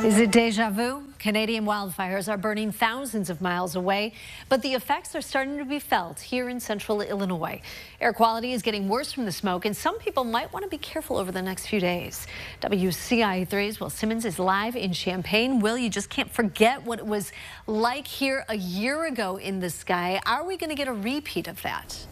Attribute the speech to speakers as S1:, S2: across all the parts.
S1: Is it deja vu? Canadian wildfires are burning thousands of miles away, but the effects are starting to be felt here in central Illinois. Air quality is getting worse from the smoke, and some people might want to be careful over the next few days. WCIA3's Will Simmons is live in Champaign. Will, you just can't forget what it was like here a year ago in the sky. Are we going to get a repeat of that?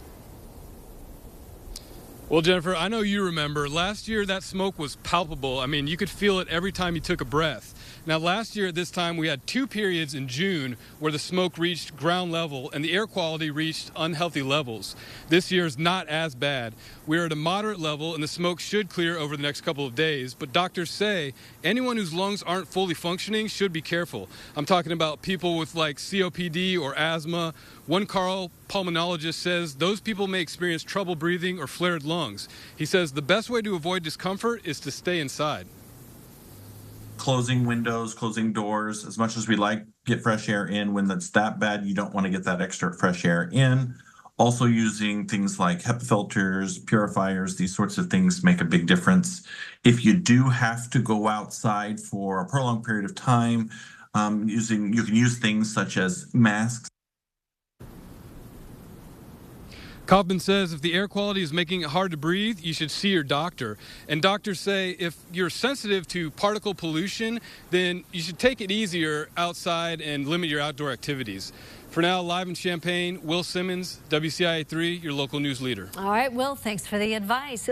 S2: Well, Jennifer, I know you remember last year that smoke was palpable. I mean, you could feel it every time you took a breath. Now, last year at this time, we had 2 periods in June where the smoke reached ground level and the air quality reached unhealthy levels. This year is not as bad. We're at a moderate level and the smoke should clear over the next couple of days. But doctors say anyone whose lungs aren't fully functioning should be careful. I'm talking about people with like COPD or asthma. One pulmonologist says those people may experience trouble breathing or flared lungs. He says the best way to avoid discomfort is to stay inside.
S3: Closing windows, closing doors, as much as we like get fresh air in, when that's that bad, you don't want to get that extra fresh air in. Also using things like HEPA filters, purifiers, these sorts of things make a big difference. If you do have to go outside for a prolonged period of time, you can use things such as masks.
S2: Kaufman says if the air quality is making it hard to breathe, you should see your doctor. And doctors say if you're sensitive to particle pollution, then you should take it easier outside and limit your outdoor activities. For now, live in Champaign, Will Simmons, WCIA3, your local news leader.
S1: All right, Will, thanks for the advice.